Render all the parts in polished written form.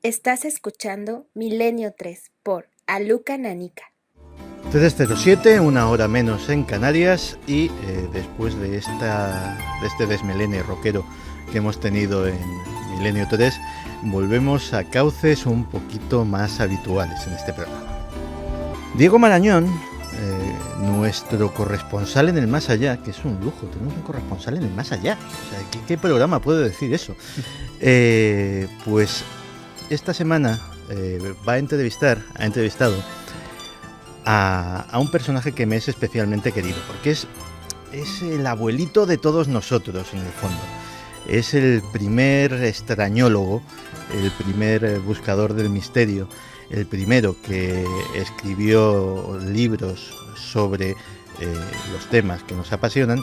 Estás escuchando Milenio 3 por Aluka Nanika. 307, una hora menos en Canarias, y después de este desmelene rockero que hemos tenido en Milenio 3, volvemos a cauces un poquito más habituales en este programa. Diego Marañón, nuestro corresponsal en el más allá, que es un lujo, tenemos un corresponsal en el más allá. O sea, ¿qué programa puede decir eso? Pues esta semana ha entrevistado a un personaje que me es especialmente querido, porque es el abuelito de todos nosotros, en el fondo. Es el primer extrañólogo, el primer buscador del misterio, el primero que escribió libros sobre los temas que nos apasionan.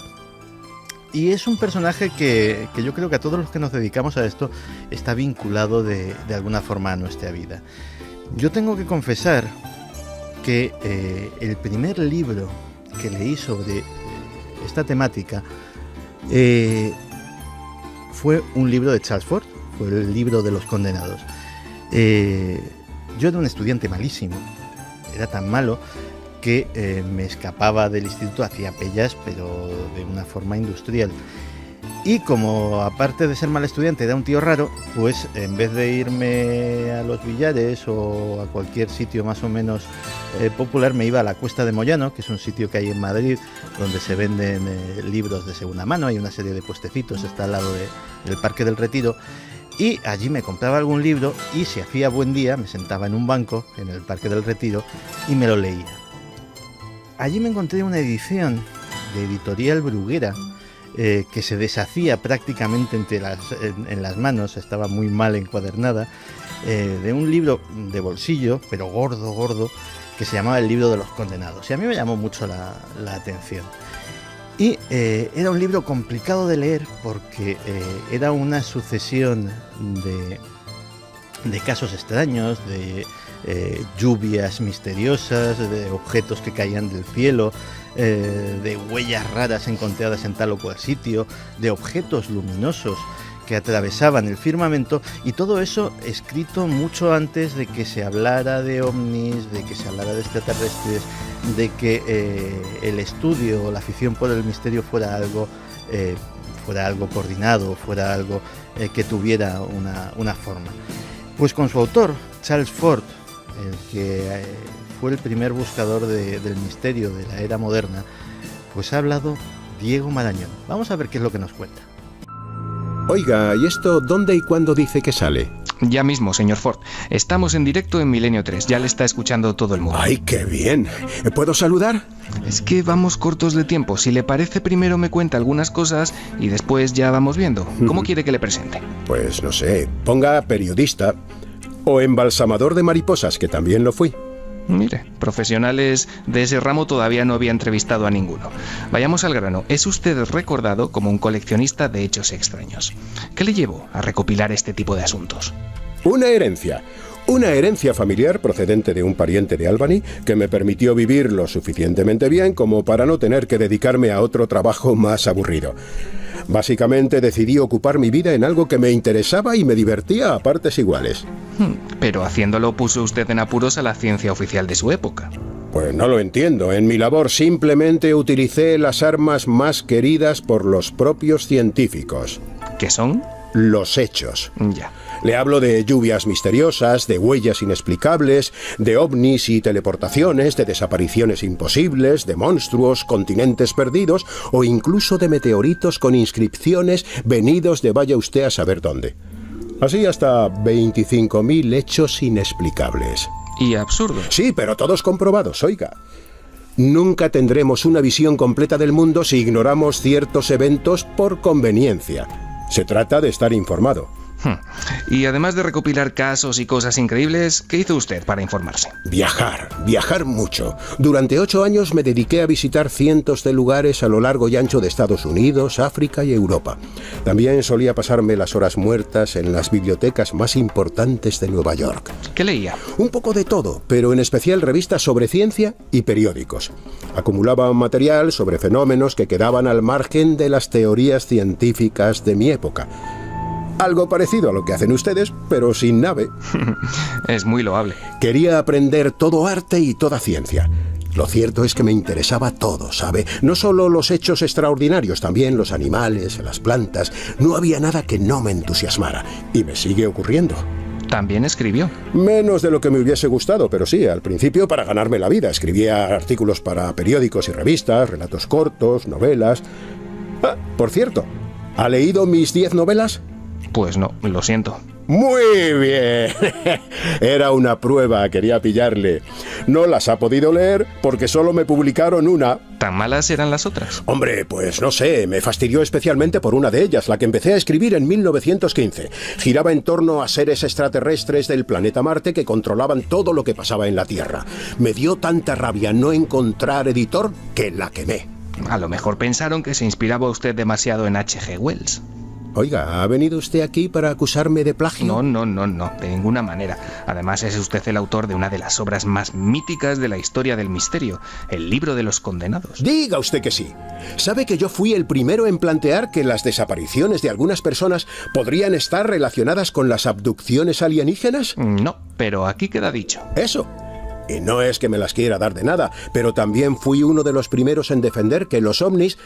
Y es un personaje que yo creo que a todos los que nos dedicamos a esto está vinculado de alguna forma a nuestra vida. Yo tengo que confesar que el primer libro que leí sobre esta temática fue un libro de Charles Fort, fue el libro de los condenados. Yo era un estudiante malísimo, era tan malo que me escapaba del instituto, hacía pellas, pero de una forma industrial. Y como aparte de ser mal estudiante era un tío raro, pues en vez de irme a los billares o a cualquier sitio más o menos popular, me iba a la Cuesta de Moyano, que es un sitio que hay en Madrid donde se venden libros de segunda mano. Hay una serie de puestecitos, está al lado del Parque del Retiro, y allí me compraba algún libro y si hacía buen día me sentaba en un banco en el Parque del Retiro y me lo leía. Allí me encontré una edición de Editorial Bruguera que se deshacía prácticamente en las manos, estaba muy mal encuadernada, de un libro de bolsillo, pero gordo, que se llamaba El libro de los condenados. Y a mí me llamó mucho la atención. Y era un libro complicado de leer porque era una sucesión de casos extraños, de lluvias misteriosas, de objetos que caían del cielo, de huellas raras encontradas en tal o cual sitio, de objetos luminosos que atravesaban el firmamento, y todo eso escrito mucho antes de que se hablara de ovnis, de que se hablara de extraterrestres, de que el estudio o la afición por el misterio fuera algo coordinado, fuera algo que tuviera una forma. Pues con su autor, Charles Fort, el que fue el primer buscador del misterio de la era moderna, pues ha hablado Diego Marañón. Vamos a ver qué es lo que nos cuenta. Oiga, ¿y esto dónde y cuándo dice que sale? Ya mismo, señor Fort. Estamos en directo en Milenio 3. Ya le está escuchando todo el mundo. ¡Ay, qué bien! ¿Puedo saludar? Es que vamos cortos de tiempo. Si le parece, primero me cuenta algunas cosas y después ya vamos viendo. ¿Cómo quiere que le presente? Pues no sé, ponga periodista o embalsamador de mariposas, que también lo fui. Mire, profesionales de ese ramo todavía no había entrevistado a ninguno. Vayamos al grano. Es usted recordado como un coleccionista de hechos extraños. ¿Qué le llevó a recopilar este tipo de asuntos? Una herencia familiar procedente de un pariente de Albany que me permitió vivir lo suficientemente bien como para no tener que dedicarme a otro trabajo más aburrido. Básicamente decidí ocupar mi vida en algo que me interesaba y me divertía a partes iguales. Pero haciéndolo puso usted en apuros a la ciencia oficial de su época. Pues no lo entiendo. En mi labor simplemente utilicé las armas más queridas por los propios científicos. ¿Qué son? Los hechos. Ya. Le hablo de lluvias misteriosas, de huellas inexplicables, de ovnis y teleportaciones, de desapariciones imposibles, de monstruos, continentes perdidos o incluso de meteoritos con inscripciones venidos de vaya usted a saber dónde. Así hasta 25.000 hechos inexplicables. Y absurdos. Sí, pero todos comprobados, oiga. Nunca tendremos una visión completa del mundo si ignoramos ciertos eventos por conveniencia. Se trata de estar informado. Y además de recopilar casos y cosas increíbles, ¿qué hizo usted para informarse? Viajar mucho. Durante 8 años me dediqué a visitar cientos de lugares a lo largo y ancho de Estados Unidos, África y Europa. También solía pasarme las horas muertas en las bibliotecas más importantes de Nueva York. ¿Qué leía? Un poco de todo, pero en especial revistas sobre ciencia y periódicos. Acumulaba material sobre fenómenos que quedaban al margen de las teorías científicas de mi época. Algo parecido a lo que hacen ustedes, pero sin nave. Es muy loable. Quería aprender todo arte y toda ciencia. Lo cierto es que me interesaba todo, ¿sabe? No solo los hechos extraordinarios, también los animales, las plantas. No había nada que no me entusiasmara. Y me sigue ocurriendo. También escribió. Menos de lo que me hubiese gustado, pero sí, al principio para ganarme la vida. Escribía artículos para periódicos y revistas, relatos cortos, novelas. Ah, por cierto, ¿ha leído mis 10 novelas? Pues no, lo siento. ¡Muy bien! Era una prueba, quería pillarle. No las ha podido leer porque solo me publicaron una. ¿Tan malas eran las otras? Hombre, pues no sé, me fastidió especialmente por una de ellas, la que empecé a escribir en 1915. Giraba en torno a seres extraterrestres del planeta Marte que controlaban todo lo que pasaba en la Tierra. Me dio tanta rabia no encontrar editor que la quemé. A lo mejor pensaron que se inspiraba usted demasiado en H.G. Wells. Oiga, ¿ha venido usted aquí para acusarme de plagio? No, de ninguna manera. Además, es usted el autor de una de las obras más míticas de la historia del misterio, el Libro de los Condenados. Diga usted que sí. ¿Sabe que yo fui el primero en plantear que las desapariciones de algunas personas podrían estar relacionadas con las abducciones alienígenas? No, pero aquí queda dicho. Eso. Y no es que me las quiera dar de nada, pero también fui uno de los primeros en defender que los ovnis,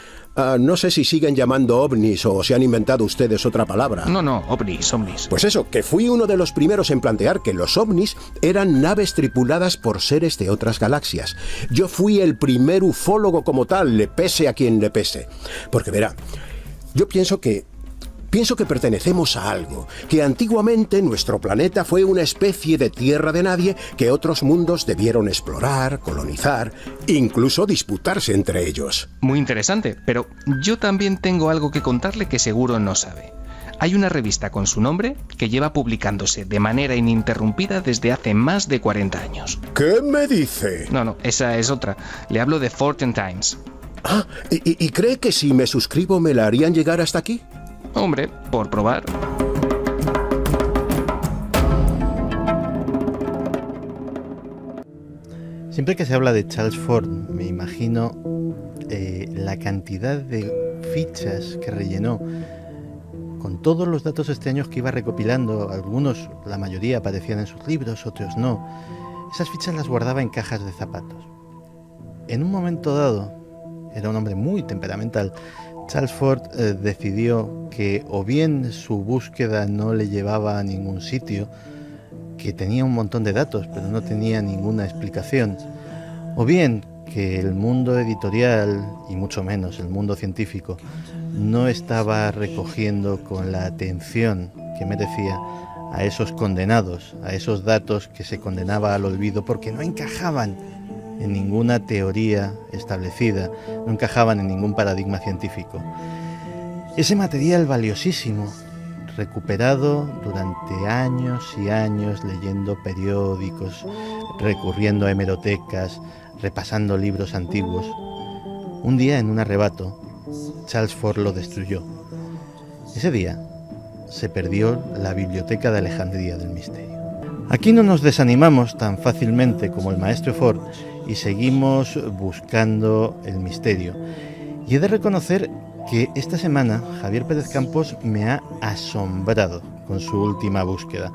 no sé si siguen llamando ovnis o se han inventado ustedes otra palabra. No, ovnis. Pues eso, que fui uno de los primeros en plantear que los ovnis eran naves tripuladas por seres de otras galaxias. Yo fui el primer ufólogo como tal, le pese a quien le pese. Porque verá, yo pienso que pertenecemos a algo, que antiguamente nuestro planeta fue una especie de tierra de nadie que otros mundos debieron explorar, colonizar, incluso disputarse entre ellos. Muy interesante, pero yo también tengo algo que contarle que seguro no sabe. Hay una revista con su nombre que lleva publicándose de manera ininterrumpida desde hace más de 40 años. ¿Qué me dice? No, esa es otra. Le hablo de Fortean Times. Ah, ¿y cree que si me suscribo me la harían llegar hasta aquí? Hombre, por probar. Siempre que se habla de Charles Fort, me imagino la cantidad de fichas que rellenó con todos los datos extraños que iba recopilando. Algunos, la mayoría, aparecían en sus libros, otros no. Esas fichas las guardaba en cajas de zapatos. En un momento dado, era un hombre muy temperamental, Charles Fort decidió que o bien su búsqueda no le llevaba a ningún sitio, que tenía un montón de datos pero no tenía ninguna explicación, o bien que el mundo editorial, y mucho menos el mundo científico, no estaba recogiendo con la atención que merecía a esos condenados, a esos datos que se condenaba al olvido porque no encajaban en ninguna teoría establecida, no encajaban en ningún paradigma científico. Ese material valiosísimo, recuperado durante años y años leyendo periódicos, recurriendo a hemerotecas, repasando libros antiguos, un día en un arrebato, Charles Fort lo destruyó. Ese día se perdió la Biblioteca de Alejandría del Misterio. Aquí no nos desanimamos tan fácilmente como el maestro Fort y seguimos buscando el misterio. Y he de reconocer que esta semana Javier Pérez Campos me ha asombrado con su última búsqueda,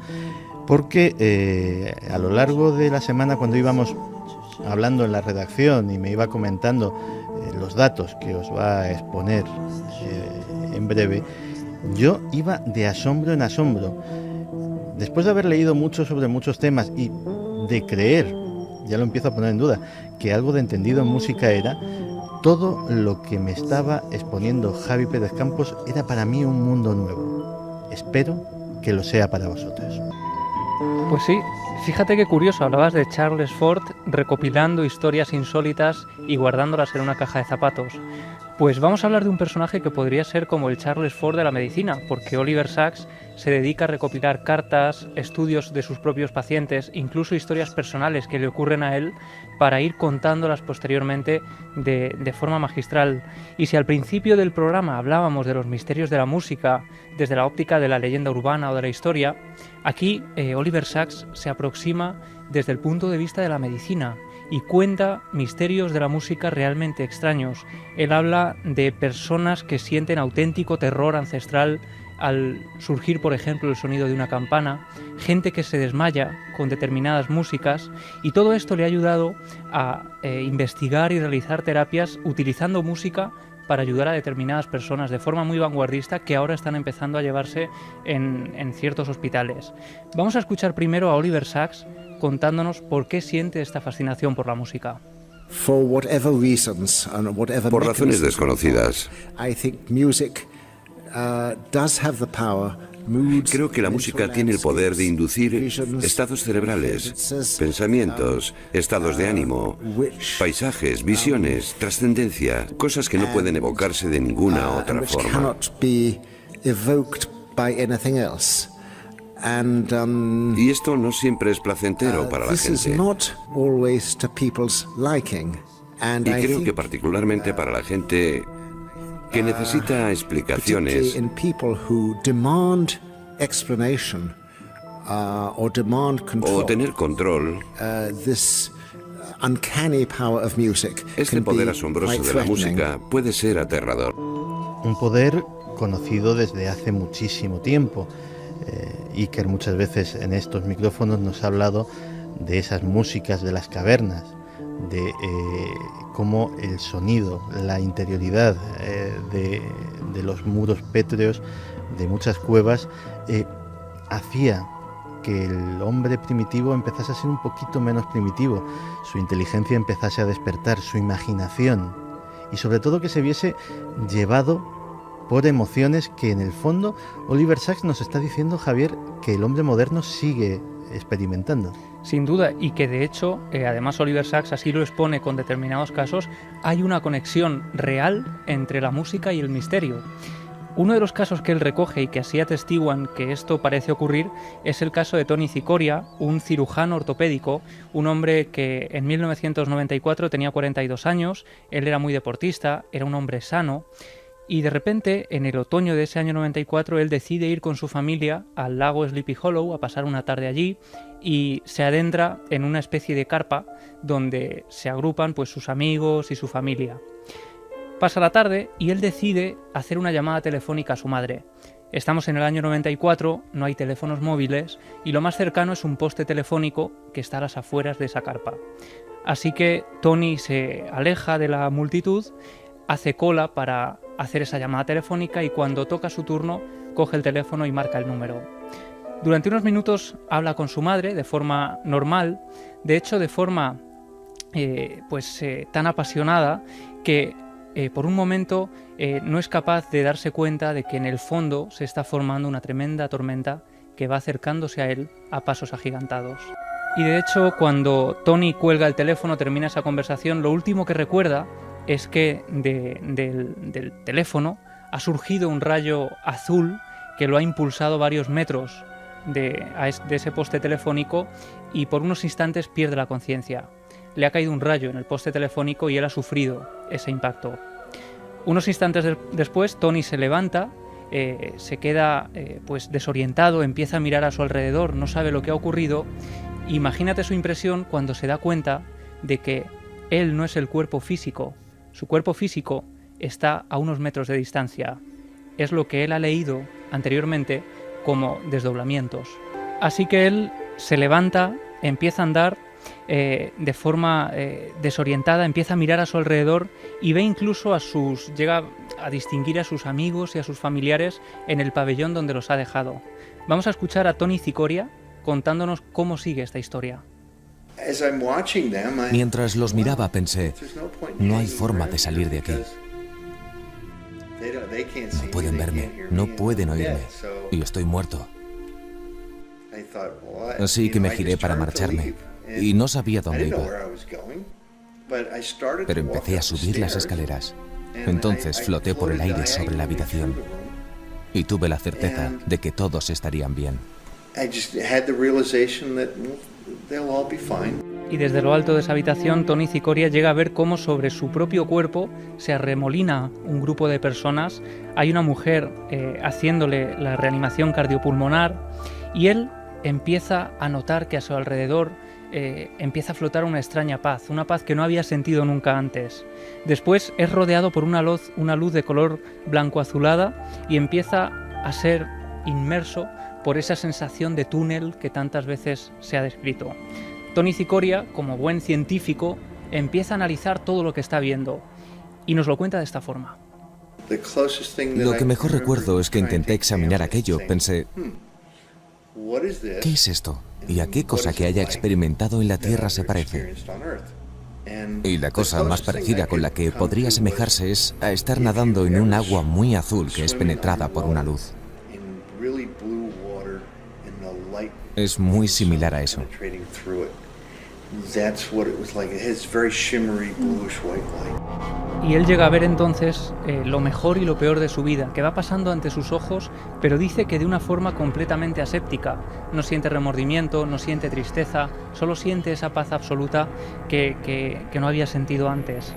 porque a lo largo de la semana, cuando íbamos hablando en la redacción y me iba comentando los datos que os va a exponer en breve, yo iba de asombro en asombro. Después de haber leído mucho sobre muchos temas y de creer, ya lo empiezo a poner en duda, que algo de entendido en música era, todo lo que me estaba exponiendo Javi Pérez Campos era para mí un mundo nuevo. Espero que lo sea para vosotros. Pues sí, fíjate qué curioso, hablabas de Charles Fort recopilando historias insólitas y guardándolas en una caja de zapatos. Pues vamos a hablar de un personaje que podría ser como el Charles Fort de la medicina, porque Oliver Sacks se dedica a recopilar cartas, estudios de sus propios pacientes, incluso historias personales que le ocurren a él, para ir contándolas posteriormente de forma magistral. Y si al principio del programa hablábamos de los misterios de la música, desde la óptica de la leyenda urbana o de la historia, aquí Oliver Sacks se aproxima desde el punto de vista de la medicina y cuenta misterios de la música realmente extraños. Él habla de personas que sienten auténtico terror ancestral al surgir, por ejemplo, el sonido de una campana, gente que se desmaya con determinadas músicas, y todo esto le ha ayudado a investigar y realizar terapias utilizando música para ayudar a determinadas personas de forma muy vanguardista que ahora están empezando a llevarse en ciertos hospitales. Vamos a escuchar primero a Oliver Sacks contándonos por qué siente esta fascinación por la música. Por razones desconocidas, creo que la música tiene el poder de inducir estados cerebrales, pensamientos, estados de ánimo, paisajes, visiones, trascendencia, cosas que no pueden evocarse de ninguna otra forma. Y esto no siempre es placentero para la gente. Y creo que particularmente para la gente que necesita explicaciones o tener control, este poder asombroso de la música puede ser aterrador. Un poder conocido desde hace muchísimo tiempo. Iker muchas veces en estos micrófonos nos ha hablado de esas músicas de las cavernas, de cómo el sonido, la interioridad de los muros pétreos de muchas cuevas hacía que el hombre primitivo empezase a ser un poquito menos primitivo, su inteligencia empezase a despertar, su imaginación, y sobre todo que se viese llevado por emociones que en el fondo Oliver Sacks nos está diciendo, Javier, que el hombre moderno sigue experimentando. Sin duda, y que de hecho, además Oliver Sacks así lo expone con determinados casos, hay una conexión real entre la música y el misterio. Uno de los casos que él recoge y que así atestiguan que esto parece ocurrir es el caso de Tony Cicoria, un cirujano ortopédico, un hombre que en 1994 tenía 42 años, él era muy deportista, era un hombre sano, y de repente, en el otoño de ese año 94, él decide ir con su familia al lago Sleepy Hollow a pasar una tarde allí y se adentra en una especie de carpa donde se agrupan pues sus amigos y su familia. Pasa la tarde y él decide hacer una llamada telefónica a su madre. Estamos en el año 94, no hay teléfonos móviles y lo más cercano es un poste telefónico que está a las afueras de esa carpa. Así que Tony se aleja de la multitud, hace cola para hacer esa llamada telefónica y cuando toca su turno coge el teléfono y marca el número. Durante unos minutos habla con su madre de forma normal, de hecho de forma tan apasionada que por un momento no es capaz de darse cuenta de que en el fondo se está formando una tremenda tormenta que va acercándose a él a pasos agigantados. Y de hecho cuando Tony cuelga el teléfono, termina esa conversación, lo último que recuerda es que del teléfono ha surgido un rayo azul que lo ha impulsado varios metros de ese poste telefónico y por unos instantes pierde la conciencia. Le ha caído un rayo en el poste telefónico y él ha sufrido ese impacto. Unos instantes después, Tony se levanta, se queda desorientado, empieza a mirar a su alrededor, no sabe lo que ha ocurrido. Imagínate su impresión cuando se da cuenta de que él no es el cuerpo físico. Su cuerpo físico está a unos metros de distancia. Es lo que él ha leído anteriormente como desdoblamientos. Así que él se levanta, empieza a andar de forma desorientada, empieza a mirar a su alrededor y ve incluso llega a distinguir a sus amigos y a sus familiares en el pabellón donde los ha dejado. Vamos a escuchar a Tony Cicoria contándonos cómo sigue esta historia. Mientras los miraba pensé, no hay forma de salir de aquí. No pueden verme, no pueden oírme, y estoy muerto. Así que me giré para marcharme, y no sabía dónde iba. Pero empecé a subir las escaleras. Entonces floté por el aire sobre la habitación, y tuve la certeza de que todos estarían bien. Y desde lo alto de esa habitación, Tony Cicoria llega a ver cómo sobre su propio cuerpo se arremolina un grupo de personas. Hay una mujer haciéndole la reanimación cardiopulmonar y él empieza a notar que a su alrededor empieza a flotar una extraña paz, una paz que no había sentido nunca antes. Después es rodeado por una luz de color blanco-azulada y empieza a ser inmerso por esa sensación de túnel que tantas veces se ha descrito. Tony Cicoria, como buen científico, empieza a analizar todo lo que está viendo y nos lo cuenta de esta forma. Lo que mejor recuerdo es que intenté examinar aquello. Pensé, ¿qué es esto? ¿Y a qué cosa que haya experimentado en la Tierra se parece? Y la cosa más parecida con la que podría asemejarse es a estar nadando en un agua muy azul que es penetrada por una luz. Es muy similar a eso. Y él llega a ver entonces lo mejor y lo peor de su vida, que va pasando ante sus ojos, pero dice que de una forma completamente aséptica. No siente remordimiento, no siente tristeza, solo siente esa paz absoluta que no había sentido antes.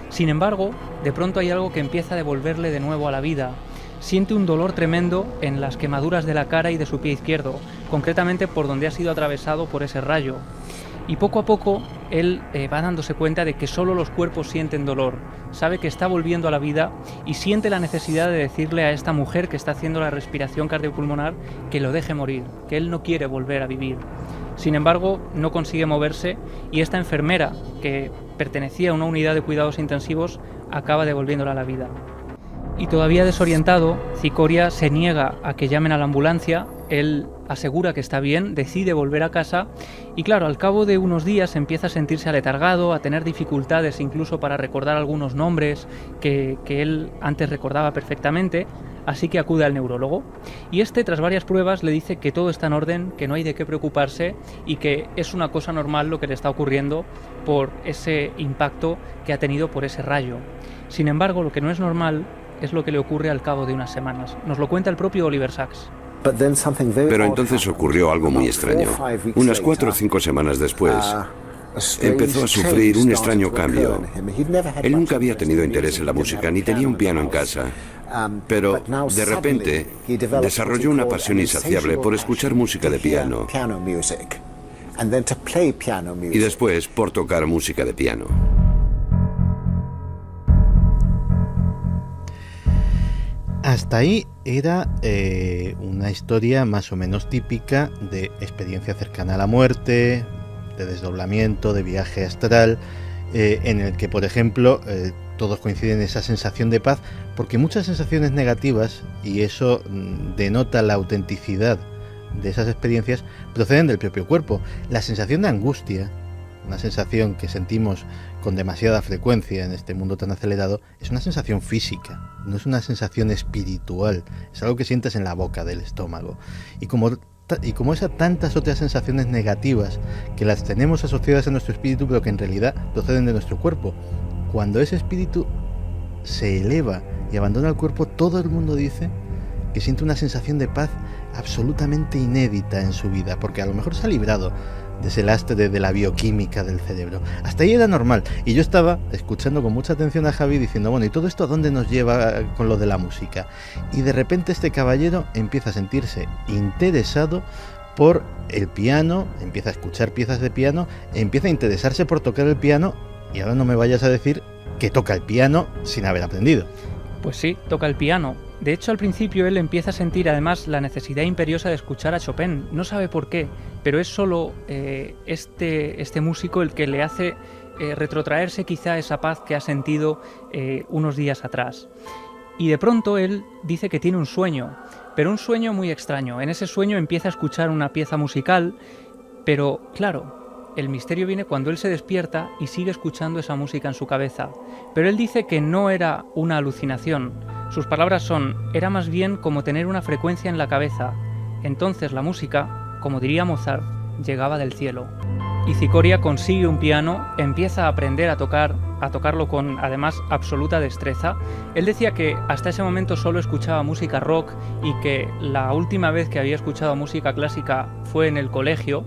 Sin embargo, de pronto hay algo que empieza a devolverle de nuevo a la vida. Siente un dolor tremendo en las quemaduras de la cara y de su pie izquierdo, concretamente por donde ha sido atravesado por ese rayo. Y poco a poco él va dándose cuenta de que solo los cuerpos sienten dolor, sabe que está volviendo a la vida y siente la necesidad de decirle a esta mujer que está haciendo la respiración cardiopulmonar que lo deje morir, que él no quiere volver a vivir. Sin embargo, no consigue moverse y esta enfermera, que pertenecía a una unidad de cuidados intensivos, acaba devolviéndola a la vida. Y todavía desorientado, Cicoria se niega a que llamen a la ambulancia, él asegura que está bien, decide volver a casa y claro, al cabo de unos días empieza a sentirse aletargado, a tener dificultades incluso para recordar algunos nombres que él antes recordaba perfectamente, así que acude al neurólogo y tras varias pruebas le dice que todo está en orden, que no hay de qué preocuparse y que es una cosa normal lo que le está ocurriendo por ese impacto que ha tenido por ese rayo. Sin embargo, lo que no es normal es lo que le ocurre al cabo de unas semanas. Nos lo cuenta el propio Oliver Sacks. Pero entonces ocurrió algo muy extraño. Unas 4 o 5 semanas después, empezó a sufrir un extraño cambio. Él nunca había tenido interés en la música, ni tenía un piano en casa. Pero, de repente, desarrolló una pasión insaciable por escuchar música de piano. Y después por tocar música de piano. Hasta ahí era una historia más o menos típica de experiencia cercana a la muerte, de desdoblamiento, de viaje astral, en el que, por ejemplo, todos coinciden en esa sensación de paz, porque muchas sensaciones negativas, y eso denota la autenticidad de esas experiencias, proceden del propio cuerpo. La sensación de angustia, una sensación que sentimos con demasiada frecuencia en este mundo tan acelerado, es una sensación física, no es una sensación espiritual, es algo que sientes en la boca del estómago. Y como esas tantas otras sensaciones negativas que las tenemos asociadas a nuestro espíritu, pero que en realidad proceden de nuestro cuerpo, cuando ese espíritu se eleva y abandona el cuerpo, todo el mundo dice que siente una sensación de paz absolutamente inédita en su vida, porque a lo mejor se ha librado de ese lastre de la bioquímica del cerebro. Hasta ahí era normal, y yo estaba escuchando con mucha atención a Javi diciendo, bueno, ¿y todo esto a dónde nos lleva con lo de la música? Y de repente este caballero empieza a sentirse interesado por el piano, empieza a escuchar piezas de piano, empieza a interesarse por tocar el piano, y ahora no me vayas a decir que toca el piano sin haber aprendido. Pues sí, toca el piano. De hecho, al principio él empieza a sentir además la necesidad imperiosa de escuchar a Chopin. No sabe por qué, pero es solo este músico el que le hace retrotraerse quizá esa paz que ha sentido unos días atrás. Y de pronto él dice que tiene un sueño, pero un sueño muy extraño. En ese sueño empieza a escuchar una pieza musical, pero claro, el misterio viene cuando él se despierta y sigue escuchando esa música en su cabeza. Pero él dice que no era una alucinación. Sus palabras son, era más bien como tener una frecuencia en la cabeza. Entonces la música, como diría Mozart, llegaba del cielo. Y Cicoria consigue un piano, empieza a aprender a tocarlo con además absoluta destreza. Él decía que hasta ese momento solo escuchaba música rock y que la última vez que había escuchado música clásica fue en el colegio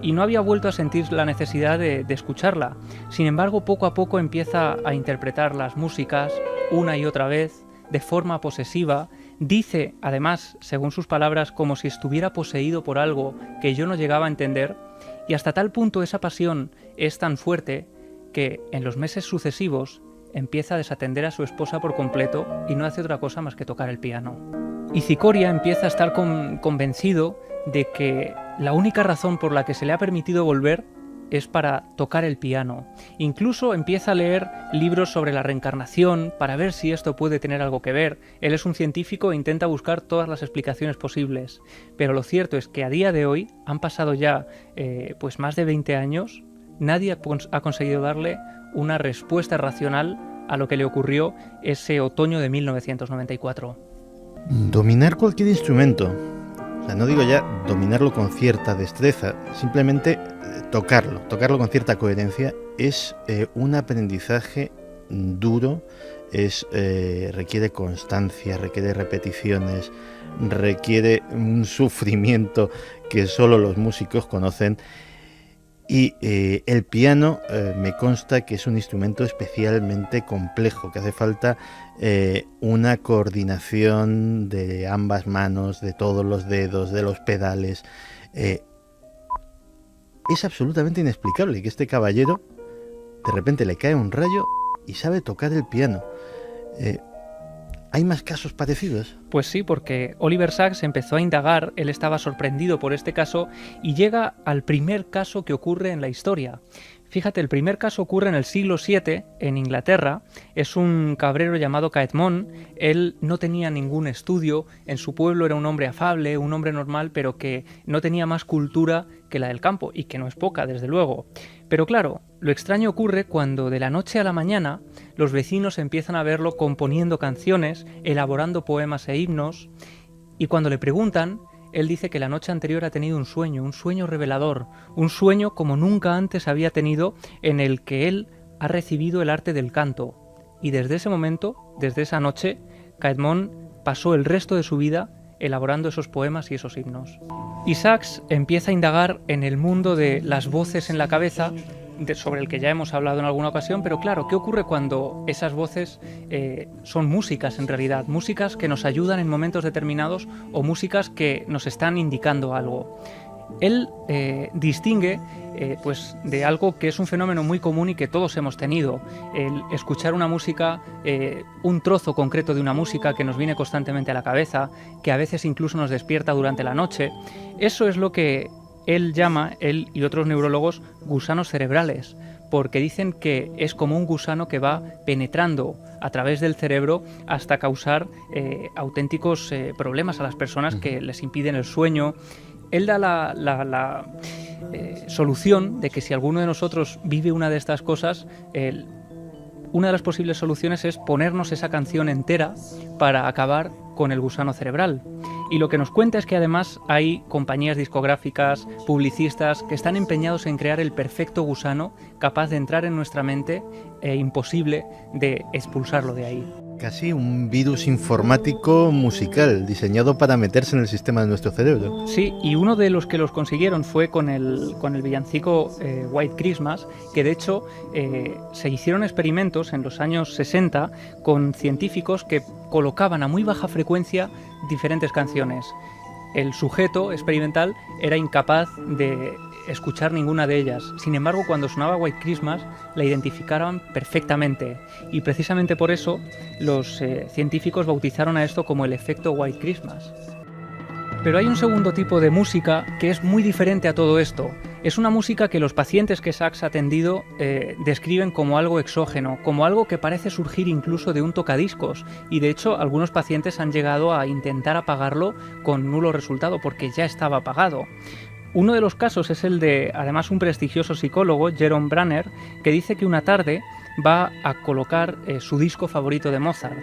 y no había vuelto a sentir la necesidad de escucharla. Sin embargo, poco a poco empieza a interpretar las músicas una y otra vez, de forma posesiva. Dice, además, según sus palabras, como si estuviera poseído por algo que yo no llegaba a entender, y hasta tal punto esa pasión es tan fuerte que en los meses sucesivos empieza a desatender a su esposa por completo y no hace otra cosa más que tocar el piano. Y Cicoria empieza a estar convencido de que la única razón por la que se le ha permitido volver es para tocar el piano. Incluso empieza a leer libros sobre la reencarnación para ver si esto puede tener algo que ver. Él es un científico e intenta buscar todas las explicaciones posibles. Pero lo cierto es que a día de hoy, han pasado ya pues más de 20 años, nadie ha conseguido darle una respuesta racional a lo que le ocurrió ese otoño de 1994. Dominar cualquier instrumento, o sea, no digo ya dominarlo con cierta destreza, simplemente tocarlo con cierta coherencia, es un aprendizaje duro, requiere constancia, requiere repeticiones, requiere un sufrimiento que solo los músicos conocen. Y el piano me consta que es un instrumento especialmente complejo, que hace falta una coordinación de ambas manos, de todos los dedos, de los pedales. Es absolutamente inexplicable que este caballero de repente le cae un rayo y sabe tocar el piano. ¿Hay más casos parecidos? Pues sí, porque Oliver Sacks empezó a indagar, él estaba sorprendido por este caso y llega al primer caso que ocurre en la historia. Fíjate, el primer caso ocurre en el siglo VII, en Inglaterra. Es un cabrero llamado Caedmon. Él no tenía ningún estudio, en su pueblo era un hombre afable, un hombre normal, pero que no tenía más cultura que la del campo, y que no es poca, desde luego. Pero claro, lo extraño ocurre cuando de la noche a la mañana los vecinos empiezan a verlo componiendo canciones, elaborando poemas e himnos, y cuando le preguntan, él dice que la noche anterior ha tenido un sueño revelador, un sueño como nunca antes había tenido, en el que él ha recibido el arte del canto. Y desde ese momento, desde esa noche, Caedmon pasó el resto de su vida elaborando esos poemas y esos himnos. Y Sacks empieza a indagar en el mundo de las voces en la cabeza, sobre el que ya hemos hablado en alguna ocasión, pero claro, ¿qué ocurre cuando esas voces son músicas en realidad? Músicas que nos ayudan en momentos determinados o músicas que nos están indicando algo. Él distingue pues de algo que es un fenómeno muy común y que todos hemos tenido, el escuchar una música, un trozo concreto de una música que nos viene constantemente a la cabeza, que a veces incluso nos despierta durante la noche. Eso es lo que él llama, él y otros neurólogos, gusanos cerebrales, porque dicen que es como un gusano que va penetrando a través del cerebro hasta causar auténticos problemas a las personas que les impiden el sueño. Él da la solución de que si alguno de nosotros vive una de estas cosas, una de las posibles soluciones es ponernos esa canción entera para acabar con el gusano cerebral. Y lo que nos cuenta es que además hay compañías discográficas, publicistas, que están empeñados en crear el perfecto gusano capaz de entrar en nuestra mente e imposible de expulsarlo de ahí. Casi un virus informático musical diseñado para meterse en el sistema de nuestro cerebro. Sí, y uno de los que los consiguieron fue con el villancico White Christmas, que de hecho se hicieron experimentos en los años 60 con científicos que colocaban a muy baja frecuencia diferentes canciones. El sujeto experimental era incapaz de escuchar ninguna de ellas. Sin embargo, cuando sonaba White Christmas, la identificaron perfectamente. Y precisamente por eso los científicos bautizaron a esto como el efecto White Christmas. Pero hay un segundo tipo de música que es muy diferente a todo esto. Es una música que los pacientes que Sacks ha atendido describen como algo exógeno, como algo que parece surgir incluso de un tocadiscos. Y de hecho, algunos pacientes han llegado a intentar apagarlo con nulo resultado porque ya estaba apagado. Uno de los casos es el de, además, un prestigioso psicólogo, Jerome Branner, que dice que una tarde va a colocar su disco favorito de Mozart.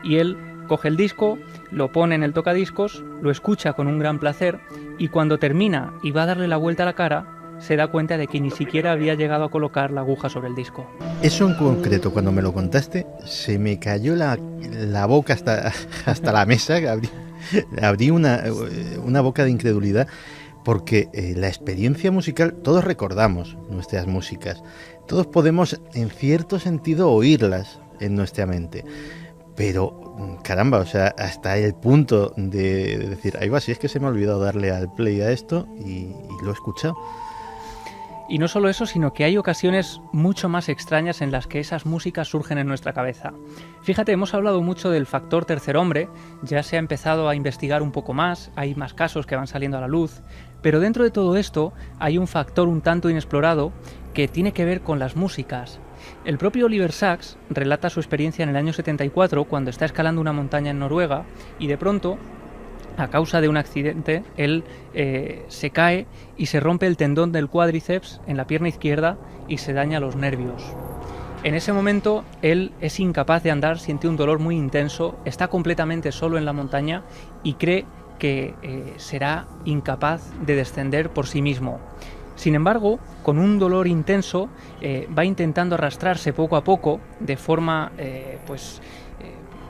Y él coge el disco, lo pone en el tocadiscos, lo escucha con un gran placer y cuando termina y va a darle la vuelta a la cara, se da cuenta de que ni siquiera había llegado a colocar la aguja sobre el disco. Eso en concreto, cuando me lo contaste, se me cayó la boca hasta la mesa, abrí una boca de incredulidad, porque la experiencia musical, todos recordamos nuestras músicas, todos podemos en cierto sentido oírlas en nuestra mente, pero caramba, o sea, hasta el punto de decir, ahí va, si es que se me ha olvidado darle al play a esto y lo he escuchado. Y no solo eso, sino que hay ocasiones mucho más extrañas en las que esas músicas surgen en nuestra cabeza. Fíjate, hemos hablado mucho del factor tercer hombre, ya se ha empezado a investigar un poco más, hay más casos que van saliendo a la luz, pero dentro de todo esto hay un factor un tanto inexplorado que tiene que ver con las músicas. El propio Oliver Sacks relata su experiencia en el año 74 cuando está escalando una montaña en Noruega y de pronto, a causa de un accidente, él se cae y se rompe el tendón del cuádriceps en la pierna izquierda y se daña los nervios. En ese momento él es incapaz de andar, siente un dolor muy intenso, está completamente solo en la montaña y cree que será incapaz de descender por sí mismo. Sin embargo, con un dolor intenso, va intentando arrastrarse poco a poco, de forma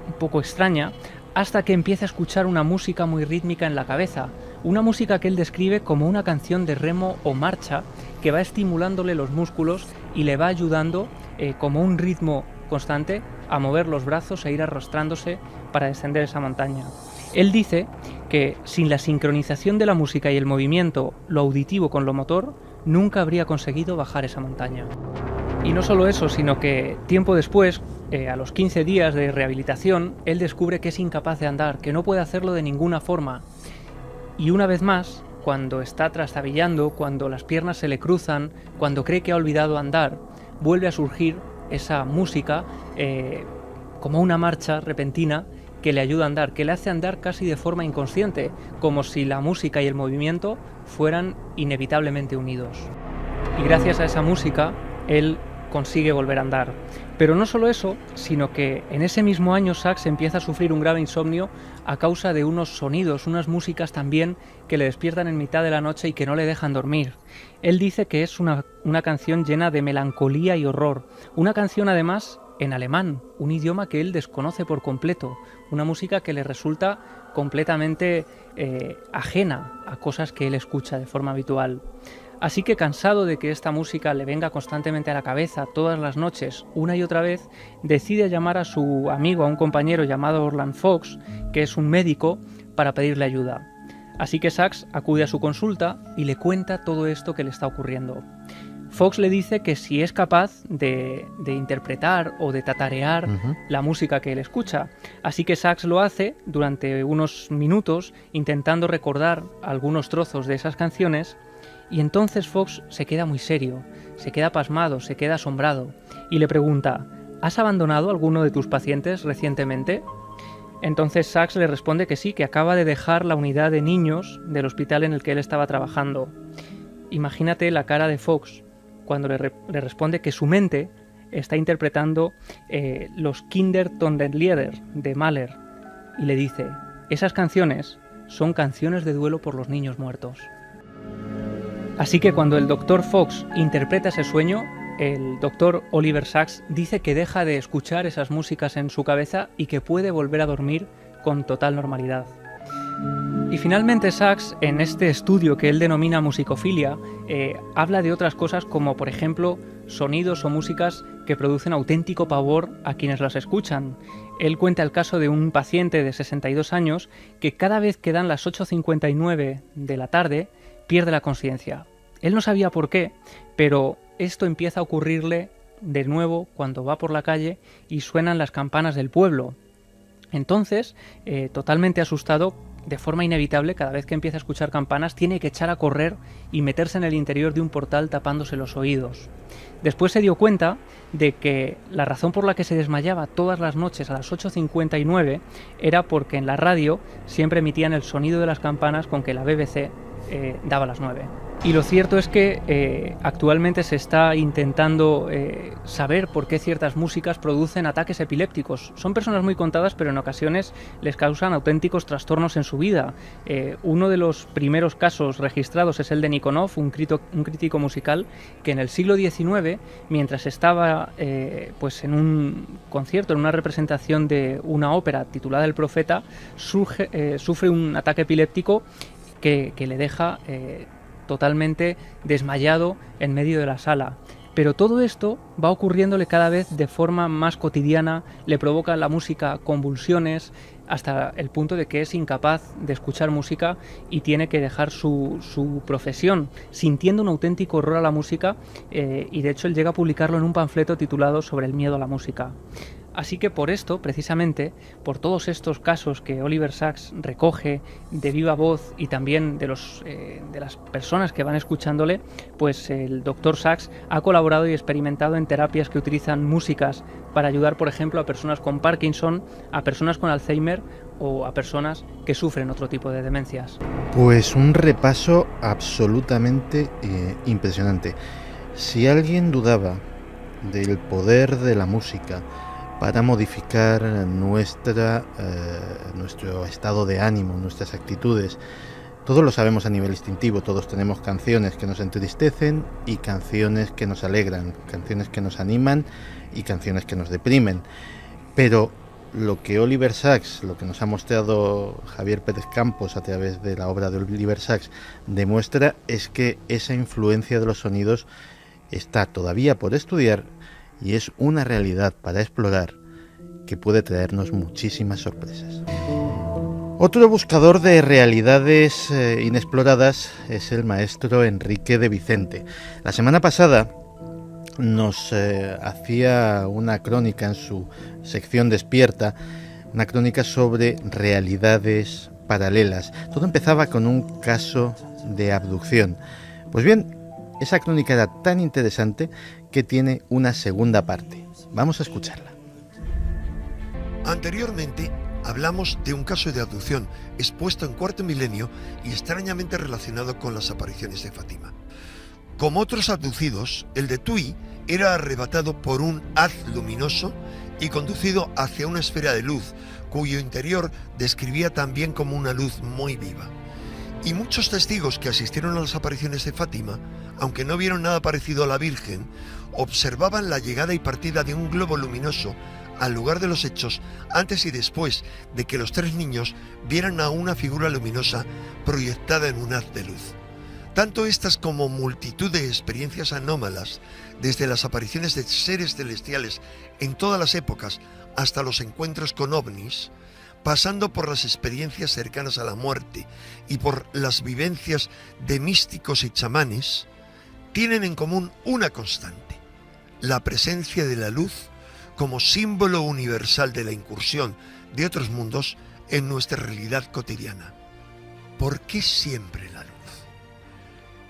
un poco extraña, hasta que empieza a escuchar una música muy rítmica en la cabeza, una música que él describe como una canción de remo o marcha que va estimulándole los músculos y le va ayudando como un ritmo constante a mover los brazos e ir arrastrándose para descender esa montaña. Él dice que sin la sincronización de la música y el movimiento, lo auditivo con lo motor, nunca habría conseguido bajar esa montaña. Y no solo eso, sino que tiempo después, a los 15 días de rehabilitación, él descubre que es incapaz de andar, que no puede hacerlo de ninguna forma. Y una vez más, cuando está trastabillando, cuando las piernas se le cruzan, cuando cree que ha olvidado andar, vuelve a surgir esa música como una marcha repentina que le ayuda a andar, que le hace andar casi de forma inconsciente, como si la música y el movimiento fueran inevitablemente unidos. Y gracias a esa música, él consigue volver a andar. Pero no solo eso, sino que en ese mismo año Sacks empieza a sufrir un grave insomnio a causa de unos sonidos, unas músicas también que le despiertan en mitad de la noche y que no le dejan dormir. Él dice que es una canción llena de melancolía y horror, una canción además en alemán, un idioma que él desconoce por completo, una música que le resulta completamente ajena a cosas que él escucha de forma habitual. Así que, cansado de que esta música le venga constantemente a la cabeza todas las noches, una y otra vez, decide llamar a su amigo, a un compañero llamado Orland Fox, que es un médico, para pedirle ayuda. Así que Sacks acude a su consulta y le cuenta todo esto que le está ocurriendo. Fox le dice que si es capaz de interpretar o de tatarear la música que él escucha. Así que Sacks lo hace durante unos minutos, intentando recordar algunos trozos de esas canciones. Y entonces Fox se queda muy serio, se queda pasmado, se queda asombrado y le pregunta: ¿has abandonado a alguno de tus pacientes recientemente? Entonces Sacks le responde que sí, que acaba de dejar la unidad de niños del hospital en el que él estaba trabajando. Imagínate la cara de Fox cuando le responde que su mente está interpretando los Kindertotenlieder de Mahler y le dice: esas canciones son canciones de duelo por los niños muertos. Así que cuando el Dr. Fox interpreta ese sueño, el Dr. Oliver Sacks dice que deja de escuchar esas músicas en su cabeza y que puede volver a dormir con total normalidad. Y finalmente Sacks, en este estudio que él denomina musicofilia, habla de otras cosas como, por ejemplo, sonidos o músicas que producen auténtico pavor a quienes las escuchan. Él cuenta el caso de un paciente de 62 años que cada vez que dan las 8:59 de la tarde pierde la conciencia. Él no sabía por qué, pero esto empieza a ocurrirle de nuevo cuando va por la calle y suenan las campanas del pueblo. Entonces, totalmente asustado, de forma inevitable, cada vez que empieza a escuchar campanas, tiene que echar a correr y meterse en el interior de un portal tapándose los oídos. Después se dio cuenta de que la razón por la que se desmayaba todas las noches a las 8:59 era porque en la radio siempre emitían el sonido de las campanas con que la BBC daba las 9. Y lo cierto es que actualmente se está intentando saber por qué ciertas músicas producen ataques epilépticos. Son personas muy contadas, pero en ocasiones les causan auténticos trastornos en su vida. Uno de los primeros casos registrados es el de Nikonov, un crítico musical que en el siglo XIX, mientras estaba en un concierto, en una representación de una ópera titulada El Profeta, sufre un ataque epiléptico que le deja totalmente desmayado en medio de la sala. Pero todo esto va ocurriéndole cada vez de forma más cotidiana, le provoca a la música convulsiones, hasta el punto de que es incapaz de escuchar música y tiene que dejar su profesión, sintiendo un auténtico horror a la música, y de hecho él llega a publicarlo en un panfleto titulado Sobre el miedo a la música. Así que por esto, precisamente, por todos estos casos que Oliver Sacks recoge de viva voz y también de las personas que van escuchándole, pues el Dr. Sacks ha colaborado y experimentado en terapias que utilizan músicas para ayudar, por ejemplo, a personas con Parkinson, a personas con Alzheimer o a personas que sufren otro tipo de demencias. Pues un repaso absolutamente impresionante. Si alguien dudaba del poder de la música para modificar nuestro estado de ánimo, nuestras actitudes, todos lo sabemos a nivel instintivo, todos tenemos canciones que nos entristecen y canciones que nos alegran, canciones que nos animan y canciones que nos deprimen. Pero lo que Oliver Sacks, lo que nos ha mostrado Javier Pérez Campos a través de la obra de Oliver Sacks, demuestra es que esa influencia de los sonidos está todavía por estudiar y es una realidad para explorar que puede traernos muchísimas sorpresas. Otro buscador de realidades inexploradas es el maestro Enrique de Vicente. La semana pasada nos hacía una crónica en su sección Despierta, una crónica sobre realidades paralelas. Todo empezaba con un caso de abducción. Pues bien, esa crónica era tan interesante que tiene una segunda parte. Vamos a escucharla. Anteriormente hablamos de un caso de abducción expuesto en Cuarto Milenio y extrañamente relacionado con las apariciones de Fátima. Como otros abducidos, el de Tui era arrebatado por un haz luminoso y conducido hacia una esfera de luz, cuyo interior describía también como una luz muy viva. Y muchos testigos que asistieron a las apariciones de Fátima, aunque no vieron nada parecido a la Virgen, observaban la llegada y partida de un globo luminoso al lugar de los hechos antes y después de que los tres niños vieran a una figura luminosa proyectada en un haz de luz. Tanto estas como multitud de experiencias anómalas, desde las apariciones de seres celestiales en todas las épocas hasta los encuentros con ovnis, pasando por las experiencias cercanas a la muerte y por las vivencias de místicos y chamanes, tienen en común una constante: la presencia de la luz como símbolo universal de la incursión de otros mundos en nuestra realidad cotidiana. ¿Por qué siempre la luz?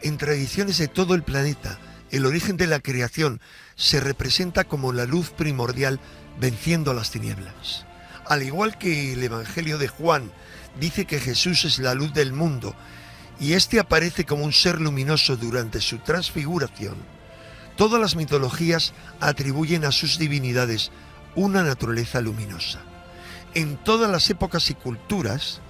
En tradiciones de todo el planeta, el origen de la creación se representa como la luz primordial venciendo a las tinieblas. Al igual que el Evangelio de Juan dice que Jesús es la luz del mundo y este aparece como un ser luminoso durante su transfiguración, todas las mitologías atribuyen a sus divinidades una naturaleza luminosa. En todas las épocas y culturas,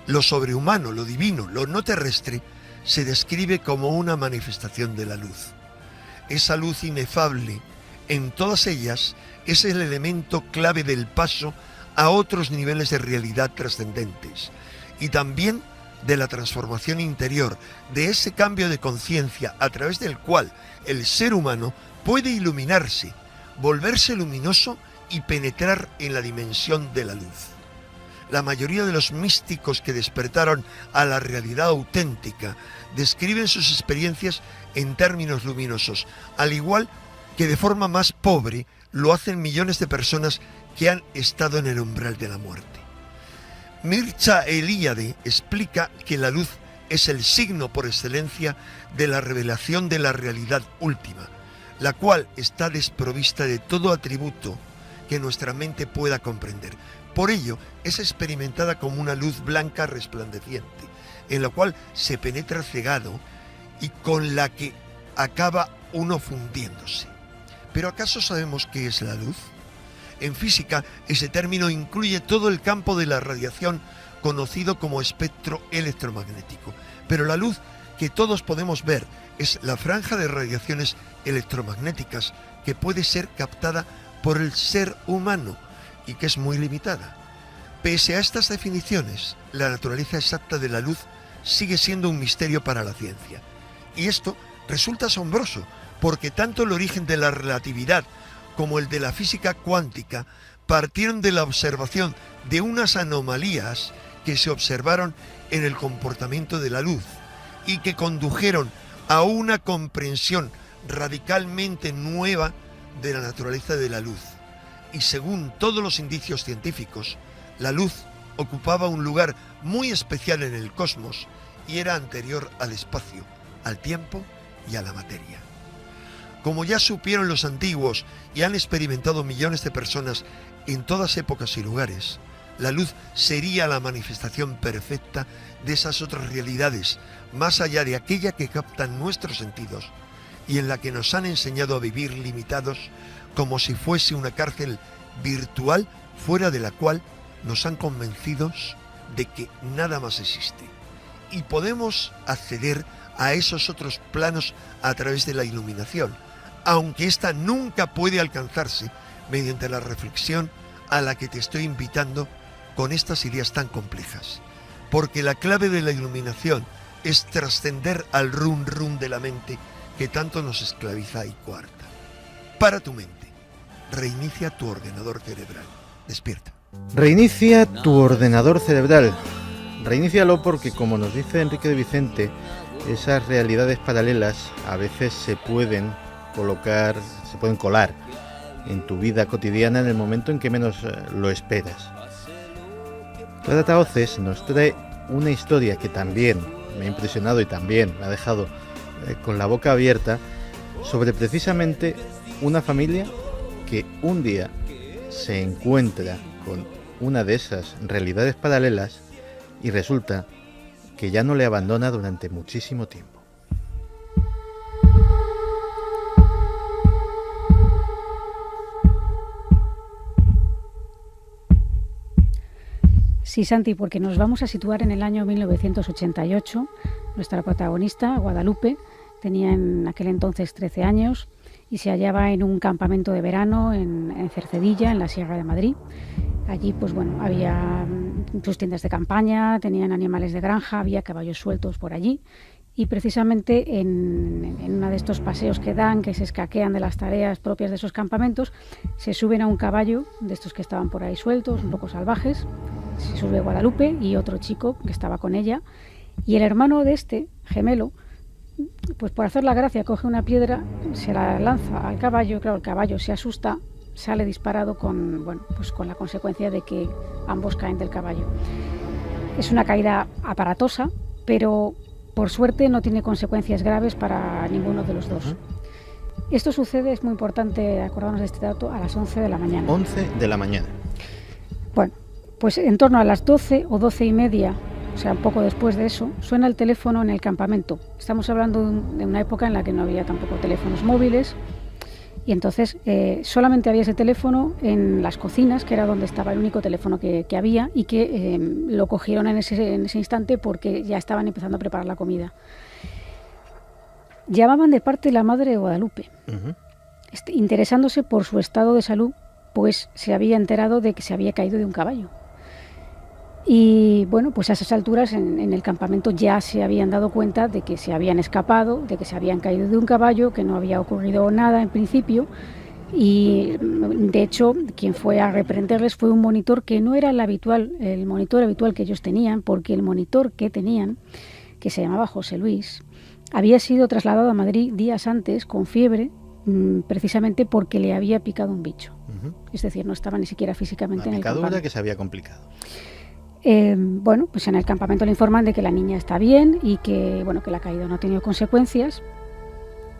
lo sobrehumano, lo divino, lo no terrestre, se describe como una manifestación de la luz. Esa luz inefable, en todas ellas, es el elemento clave del paso a otros niveles de realidad trascendentes y también de la transformación interior, de ese cambio de conciencia a través del cual el ser humano puede iluminarse, volverse luminoso y penetrar en la dimensión de la luz. La mayoría de los místicos que despertaron a la realidad auténtica describen sus experiencias en términos luminosos, al igual que de forma más pobre lo hacen millones de personas que han estado en el umbral de la muerte. Mircea Eliade explica que la luz es el signo por excelencia de la revelación de la realidad última, la cual está desprovista de todo atributo que nuestra mente pueda comprender. Por ello, es experimentada como una luz blanca resplandeciente, en la cual se penetra cegado y con la que acaba uno fundiéndose. ¿Pero acaso sabemos qué es la luz? En física, ese término incluye todo el campo de la radiación conocido como espectro electromagnético. Pero la luz que todos podemos ver es la franja de radiaciones electromagnéticas que puede ser captada por el ser humano y que es muy limitada. Pese a estas definiciones, la naturaleza exacta de la luz sigue siendo un misterio para la ciencia. Y esto Resulta asombroso, porque tanto el origen de la relatividad como el de la física cuántica partieron de la observación de unas anomalías que se observaron en el comportamiento de la luz y que condujeron a una comprensión radicalmente nueva de la naturaleza de la luz. Y según todos los indicios científicos, la luz ocupaba un lugar muy especial en el cosmos y era anterior al espacio, al tiempo y a la materia. Como ya supieron los antiguos y han experimentado millones de personas en todas épocas y lugares, la luz sería la manifestación perfecta de esas otras realidades, más allá de aquella que captan nuestros sentidos y en la que nos han enseñado a vivir limitados como si fuese una cárcel virtual fuera de la cual nos han convencido de que nada más existe. Y podemos acceder a esos otros planos a través de la iluminación, aunque ésta nunca puede alcanzarse mediante la reflexión a la que te estoy invitando con estas ideas tan complejas. Porque la clave de la iluminación es trascender al rum rum de la mente que tanto nos esclaviza y coarta. Para tu mente. Reinicia tu ordenador cerebral. Despierta. Reinicia tu ordenador cerebral. Reinícialo porque, como nos dice Enrique de Vicente, esas realidades paralelas a veces se pueden colar en tu vida cotidiana en el momento en que menos lo esperas. Clara Tahoces nos trae una historia que también me ha impresionado y también me ha dejado con la boca abierta sobre precisamente una familia que un día se encuentra con una de esas realidades paralelas y resulta que ya no le abandona durante muchísimo tiempo. Sí, Santi, porque nos vamos a situar en el año 1988. Nuestra protagonista, Guadalupe, tenía en aquel entonces 13 años y se hallaba en un campamento de verano en Cercedilla, en la Sierra de Madrid. Allí, pues bueno, había sus tiendas de campaña, tenían animales de granja, había caballos sueltos por allí. Y precisamente en uno de estos paseos que dan, que se escaquean de las tareas propias de esos campamentos, se suben a un caballo de estos que estaban por ahí sueltos, un poco salvajes. Se sube Guadalupe y otro chico que estaba con ella. Y el hermano de este, gemelo, pues por hacer la gracia, coge una piedra, se la lanza al caballo. Claro, el caballo se asusta, sale disparado con la consecuencia de que ambos caen del caballo. Es una caída aparatosa, pero por suerte no tiene consecuencias graves para ninguno de los dos. Esto sucede, es muy importante acordarnos de este dato, a las 11 de la mañana. 11 de la mañana. Bueno, pues en torno a las 12 o 12 y media, o sea, un poco después de eso, suena el teléfono en el campamento. Estamos hablando de una época en la que no había tampoco teléfonos móviles. Y entonces solamente había ese teléfono en las cocinas, que era donde estaba el único teléfono que había, y que lo cogieron en ese instante porque ya estaban empezando a preparar la comida. Llamaban de parte de la madre de Guadalupe, interesándose por su estado de salud, pues se había enterado de que se había caído de un caballo. Y bueno, pues a esas alturas en el campamento ya se habían dado cuenta de que se habían escapado, de que se habían caído de un caballo, que no había ocurrido nada en principio. Y de hecho, quien fue a reprenderles fue un monitor que no era el monitor habitual que ellos tenían, porque el monitor que tenían, que se llamaba José Luis, había sido trasladado a Madrid días antes con fiebre, precisamente porque le había picado un bicho. Es decir, no estaba ni siquiera físicamente en el campamento. Una picadura que se había complicado. Pues en el campamento le informan de que la niña está bien y que, que la caída no ha tenido consecuencias.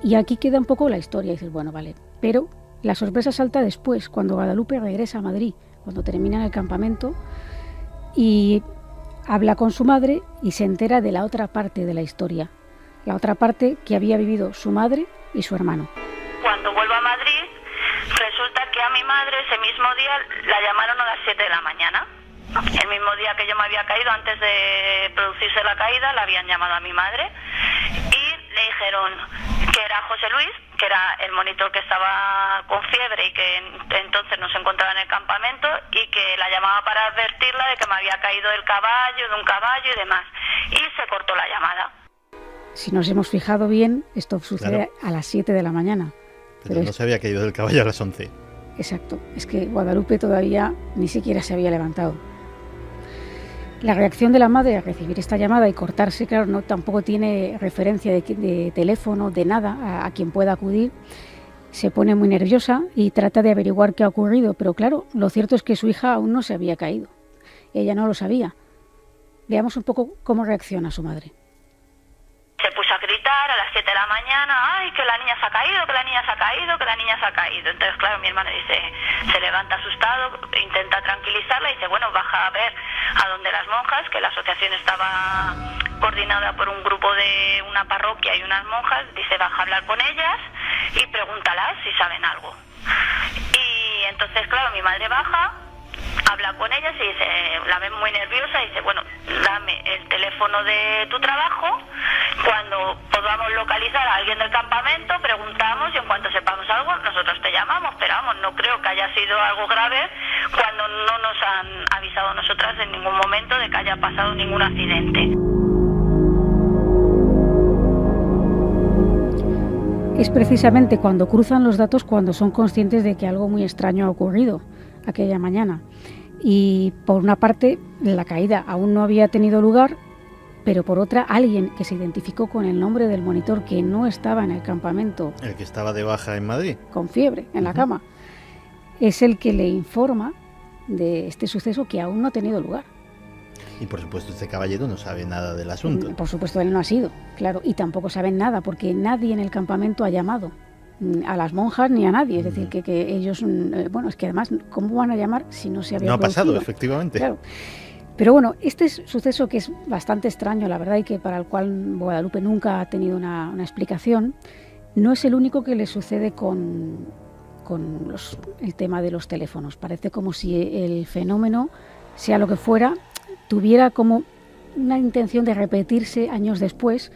Y aquí queda un poco la historia. Y dices, bueno, vale. Pero la sorpresa salta después, cuando Guadalupe regresa a Madrid, cuando termina el campamento, y habla con su madre y se entera de la otra parte de la historia. La otra parte que había vivido su madre y su hermano. Cuando vuelvo a Madrid, resulta que a mi madre ese mismo día la llamaron a las 7 de la mañana. El mismo día que yo me había caído, antes de producirse la caída, la habían llamado a mi madre y le dijeron que era José Luis, que era el monitor que estaba con fiebre y que entonces no se encontraba en el campamento, y que la llamaba para advertirla de que me había caído de un caballo y demás. Y se cortó la llamada. Si nos hemos fijado bien, esto sucede a las 7 de la mañana. Pero no se había caído del caballo a las 11. Exacto, es que Guadalupe todavía ni siquiera se había levantado. La reacción de la madre a recibir esta llamada y cortarse, claro, no tampoco tiene referencia de teléfono, de nada a quien pueda acudir. Se pone muy nerviosa y trata de averiguar qué ha ocurrido, pero claro, lo cierto es que su hija aún no se había caído. Ella no lo sabía. Veamos un poco cómo reacciona su madre. Se puso a gritar a las 7 de la mañana, ¡ay, que la niña se ha caído, que la niña se ha caído, que la niña se ha caído! Entonces, claro, mi hermano dice, se levanta asustado, intenta tranquilizarla y dice, bueno, baja a ver a donde las monjas, que la asociación estaba coordinada por un grupo de una parroquia y unas monjas, dice, baja a hablar con ellas y pregúntalas si saben algo. Y entonces, claro, mi madre baja, habla con ellas y dice, la ven muy nerviosa y dice, bueno, dame el teléfono de tu trabajo, cuando podamos localizar a alguien del campamento, preguntamos y en cuanto sepamos algo, nosotros te llamamos, pero vamos, no creo que haya sido algo grave cuando no nos han avisado nosotras en ningún momento de que haya pasado ningún accidente. Es precisamente cuando cruzan los datos cuando son conscientes de que algo muy extraño ha ocurrido aquella mañana. Y por una parte, la caída aún no había tenido lugar, pero por otra, alguien que se identificó con el nombre del monitor que no estaba en el campamento. El que estaba de baja en Madrid. Con fiebre, en la cama. Es el que le informa de este suceso que aún no ha tenido lugar. Y por supuesto este caballero no sabe nada del asunto. Por supuesto él no ha sido, claro, y tampoco saben nada porque nadie en el campamento ha llamado a las monjas ni a nadie, es decir, que ellos, bueno, es que además, ¿cómo van a llamar si no se había producido? No ha pasado, efectivamente. Claro. Pero bueno, este suceso que es bastante extraño, la verdad, y que para el cual Guadalupe nunca ha tenido una explicación, no es el único que le sucede con el tema de los teléfonos. Parece como si el fenómeno, sea lo que fuera, tuviera como una intención de repetirse años después.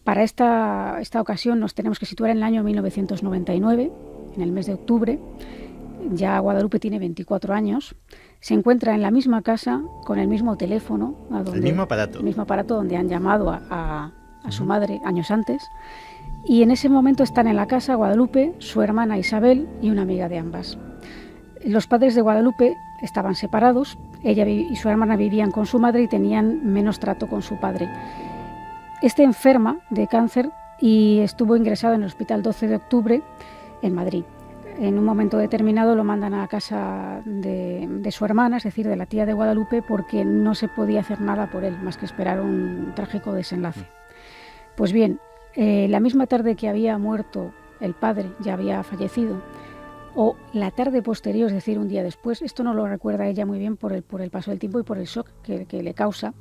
Para esta ocasión nos tenemos que situar en el año 1999, en el mes de octubre. Ya Guadalupe tiene 24 años. Se encuentra en la misma casa, con el mismo teléfono. El mismo aparato. El mismo aparato donde han llamado a su madre años antes. Y en ese momento están en la casa Guadalupe, su hermana Isabel y una amiga de ambas. Los padres de Guadalupe estaban separados. Ella y su hermana vivían con su madre y tenían menos trato con su padre. Este enferma de cáncer y estuvo ingresado en el hospital 12 de octubre en Madrid. En un momento determinado lo mandan a casa de su hermana, es decir, de la tía de Guadalupe, porque no se podía hacer nada por él, más que esperar un trágico desenlace. Pues bien, la misma tarde que había muerto el padre, ya había fallecido, o la tarde posterior, es decir, un día después, esto no lo recuerda ella muy bien por el paso del tiempo y por el shock que le causa,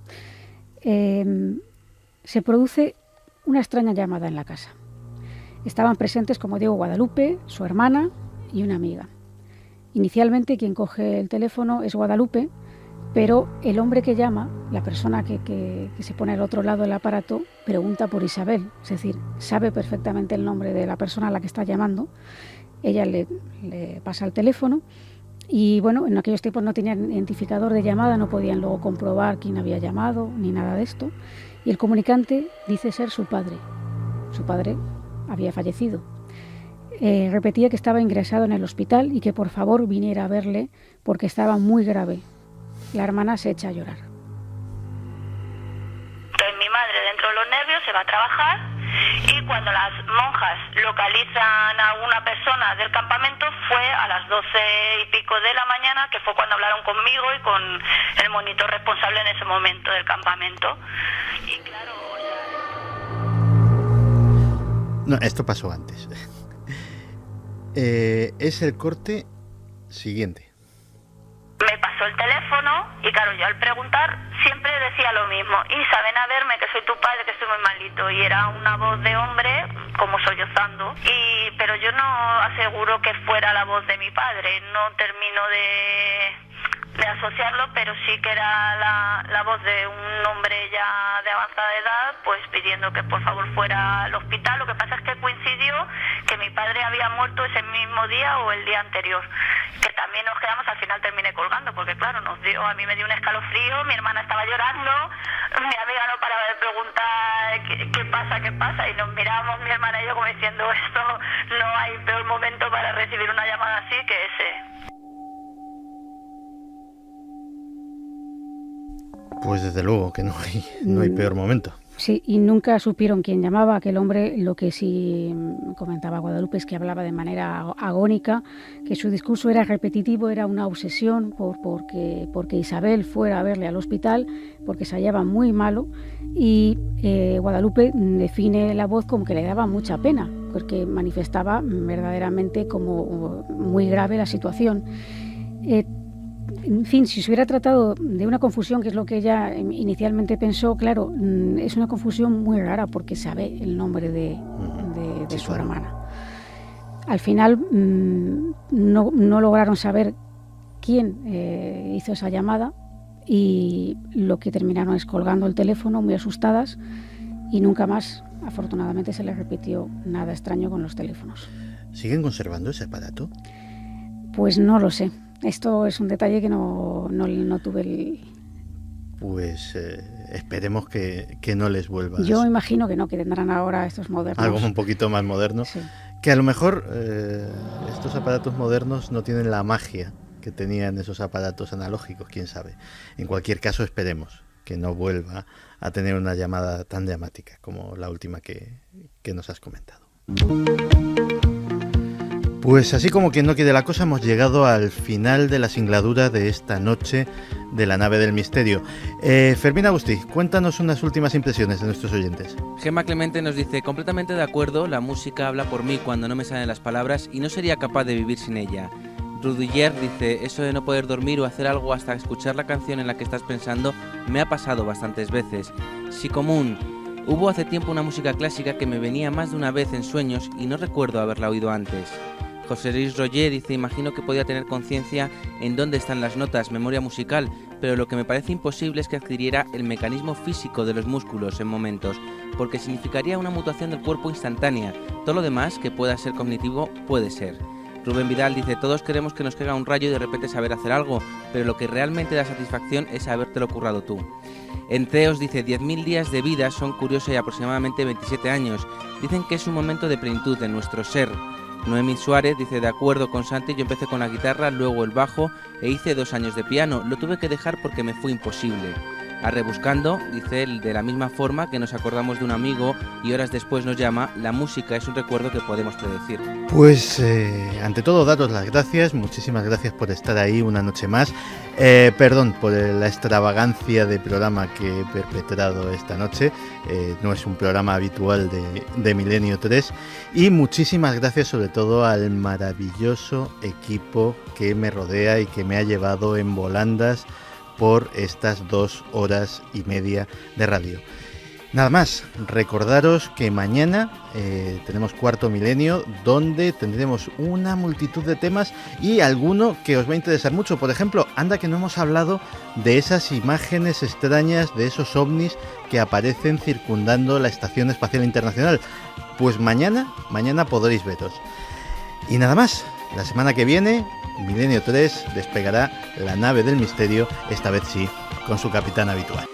se produce una extraña llamada en la casa. Estaban presentes, como digo, Guadalupe, su hermana y una amiga. Inicialmente quien coge el teléfono es Guadalupe, pero el hombre que llama, la persona que se pone al otro lado del aparato, pregunta por Isabel, es decir, sabe perfectamente el nombre de la persona a la que está llamando. Ella le pasa el teléfono y bueno, en aquellos tiempos no tenían identificador de llamada, no podían luego comprobar quién había llamado ni nada de esto. Y el comunicante dice ser su padre. Su padre había fallecido. Repetía que estaba ingresado en el hospital y que por favor viniera a verle porque estaba muy grave. La hermana se echa a llorar. Entonces mi madre, dentro de los nervios, se va a trabajar y cuando las monjas localizan a una persona del campamento fue a las 12 y pico de la mañana, que fue cuando hablaron conmigo y con el monitor responsable en ese momento del campamento. Y claro... No, esto pasó antes. Es el corte siguiente. Me pasó el teléfono y claro, yo al preguntar siempre decía lo mismo. Isa, ven a verme que soy tu padre, que estoy muy malito. Y era una voz de hombre, como sollozando. Pero yo no aseguro que fuera la voz de mi padre. No termino de asociarlo, pero sí que era la voz de un hombre ya de avanzada edad, pues pidiendo que por favor fuera al hospital. Lo que pasa es que coincidió que mi padre había muerto ese mismo día o el día anterior, que también nos quedamos, al final terminé colgando, porque claro, a mí me dio un escalofrío, mi hermana estaba llorando, mi amiga no paraba de preguntar qué pasa, y nos mirábamos mi hermana y yo como diciendo, esto no hay peor momento para recibir una llamada así que ese. Pues desde luego que no hay peor momento. Sí, y nunca supieron quién llamaba. Aquel hombre, lo que sí comentaba Guadalupe es que hablaba de manera agónica, que su discurso era repetitivo, era una obsesión porque Isabel fuera a verle al hospital, porque se hallaba muy malo, y Guadalupe define la voz como que le daba mucha pena, porque manifestaba verdaderamente como muy grave la situación. En fin, si se hubiera tratado de una confusión, que es lo que ella inicialmente pensó, claro, es una confusión muy rara porque sabe el nombre de su hermana. Al final no lograron saber quién hizo esa llamada, y lo que terminaron es colgando el teléfono muy asustadas, y nunca más, afortunadamente, se les repitió nada extraño con los teléfonos. ¿Siguen conservando ese aparato? Pues no lo sé. Esto es un detalle que no tuve el... Pues esperemos que no les vuelva. Yo imagino que no, que tendrán ahora estos modernos. Algo un poquito más moderno. Sí. Que a lo mejor estos aparatos modernos no tienen la magia que tenían esos aparatos analógicos, quién sabe. En cualquier caso, esperemos que no vuelva a tener una llamada tan dramática como la última que nos has comentado. Pues así como quien no quiere la cosa, hemos llegado al final de la singladura de esta noche de la nave del misterio. Fermín Agustí, cuéntanos unas últimas impresiones de nuestros oyentes. Gemma Clemente nos dice: completamente de acuerdo, la música habla por mí cuando no me salen las palabras y no sería capaz de vivir sin ella. Rudiger dice: eso de no poder dormir o hacer algo hasta escuchar la canción en la que estás pensando me ha pasado bastantes veces. Psicomún: hubo hace tiempo una música clásica que me venía más de una vez en sueños y no recuerdo haberla oído antes. José Luis Roger dice: imagino que podía tener conciencia en dónde están las notas, memoria musical, pero lo que me parece imposible es que adquiriera el mecanismo físico de los músculos en momentos, porque significaría una mutación del cuerpo instantánea. Todo lo demás que pueda ser cognitivo puede ser. Rubén Vidal dice: todos queremos que nos caiga un rayo y de repente saber hacer algo, pero lo que realmente da satisfacción es habértelo currado tú. Enteos dice: 10.000 días de vida son curiosos y aproximadamente 27 años. Dicen que es un momento de plenitud en nuestro ser. Noemí Suárez dice: de acuerdo con Santi, yo empecé con la guitarra, luego el bajo e hice 2 años de piano. Lo tuve que dejar porque me fue imposible. A Rebuscando dice él: de la misma forma que nos acordamos de un amigo y horas después nos llama, la música es un recuerdo que podemos predecir. Pues ante todo, daros las gracias, muchísimas gracias por estar ahí una noche más. Perdón por la extravagancia de programa que he perpetrado esta noche, no es un programa habitual de Milenio 3, y muchísimas gracias sobre todo al maravilloso equipo que me rodea y que me ha llevado en volandas por estas 2 horas y media de radio. Nada más, recordaros que mañana tenemos Cuarto Milenio, donde tendremos una multitud de temas y alguno que os va a interesar mucho. Por ejemplo, anda que no hemos hablado de esas imágenes extrañas, de esos ovnis que aparecen circundando la Estación Espacial Internacional. Pues mañana podréis veros. Y nada más, la semana que viene Milenio 3 despegará la nave del misterio, esta vez sí, con su capitán habitual.